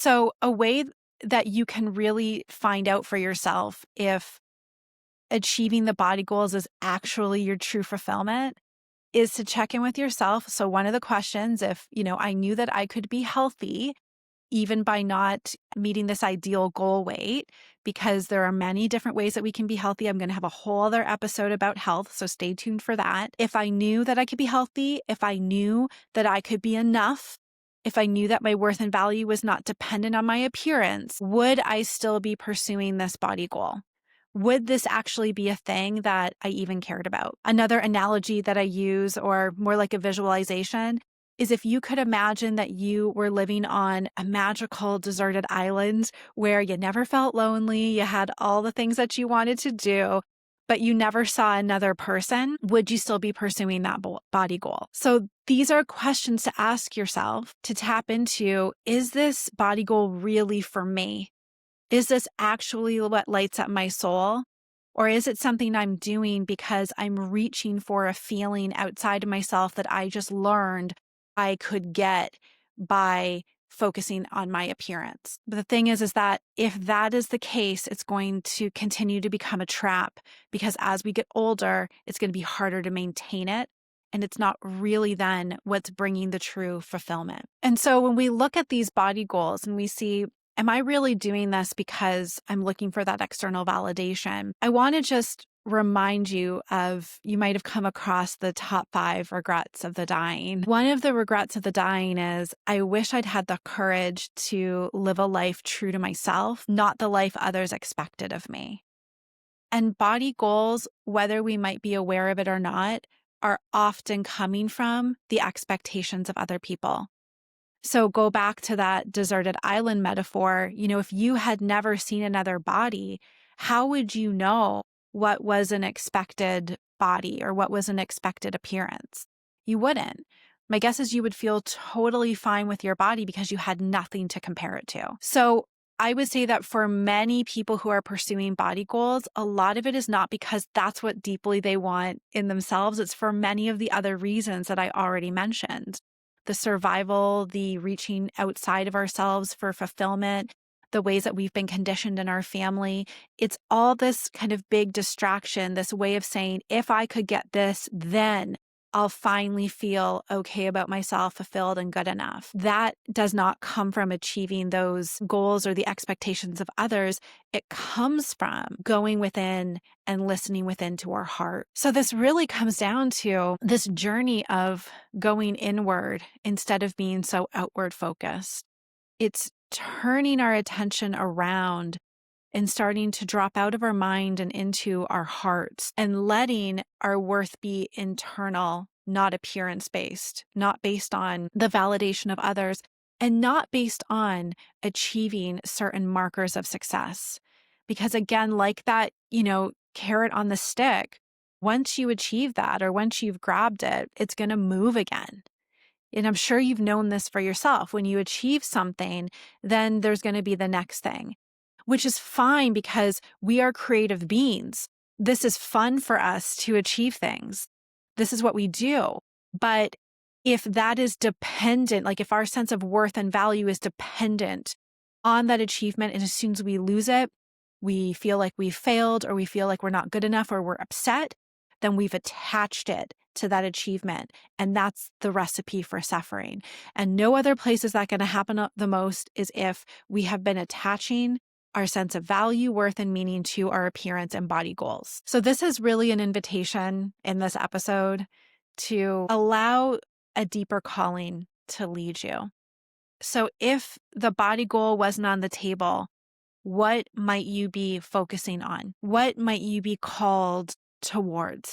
So, a way that you can really find out for yourself if achieving the body goals is actually your true fulfillment is to check in with yourself. So, one of the questions, if, I knew that I could be healthy even by not meeting this ideal goal weight, because there are many different ways that we can be healthy. I'm going to have a whole other episode about health, so stay tuned for that. If I knew that I could be healthy, if I knew that I could be enough, if I knew that my worth and value was not dependent on my appearance, would I still be pursuing this body goal? Would this actually be a thing that I even cared about? Another analogy that I use, or more like a visualization, is if you could imagine that you were living on a magical deserted island where you never felt lonely, you had all the things that you wanted to do, but you never saw another person, would you still be pursuing that body goal? So these are questions to ask yourself to tap into. Is this body goal really for me? Is this actually what lights up my soul? Or is it something I'm doing because I'm reaching for a feeling outside of myself that I just learned I could get by focusing on my appearance? But the thing is that if that is the case, it's going to continue to become a trap, because as we get older, it's going to be harder to maintain it. And it's not really then what's bringing the true fulfillment. And so when we look at these body goals and we see, am I really doing this because I'm looking for that external validation? I want to just remind you of, you might have come across the top 5 regrets of the dying. One of the regrets of the dying is, I wish I'd had the courage to live a life true to myself, not the life others expected of me. And body goals, whether we might be aware of it or not, are often coming from the expectations of other people. So go back to that deserted island metaphor. If you had never seen another body, how would you know what was an expected body or what was an expected appearance? You wouldn't. My guess is you would feel totally fine with your body because you had nothing to compare it to. So I would say that for many people who are pursuing body goals, a lot of it is not because that's what deeply they want in themselves. It's for many of the other reasons that I already mentioned. The survival, the reaching outside of ourselves for fulfillment, the ways that we've been conditioned in our family. It's all this kind of big distraction, this way of saying, if I could get this, then I'll finally feel okay about myself, fulfilled and good enough. That does not come from achieving those goals or the expectations of others. It comes from going within and listening within to our heart. So this really comes down to this journey of going inward instead of being so outward focused. It's turning our attention around and starting to drop out of our mind and into our hearts, and letting our worth be internal, not appearance-based, not based on the validation of others, and not based on achieving certain markers of success. Because again, like that, carrot on the stick, once you achieve that or once you've grabbed it, it's going to move again. And I'm sure you've known this for yourself. When you achieve something, then there's going to be the next thing, which is fine because we are creative beings. This is fun for us to achieve things. This is what we do. But if that is dependent, like if our sense of worth and value is dependent on that achievement, and as soon as we lose it, we feel like we've failed, or we feel like we're not good enough, or we're upset, then we've attached it to that achievement. And that's the recipe for suffering. And no other place is that going to happen the most is if we have been attaching our sense of value, worth, and meaning to our appearance and body goals. So this is really an invitation in this episode to allow a deeper calling to lead you. So if the body goal wasn't on the table, what might you be focusing on? What might you be called towards?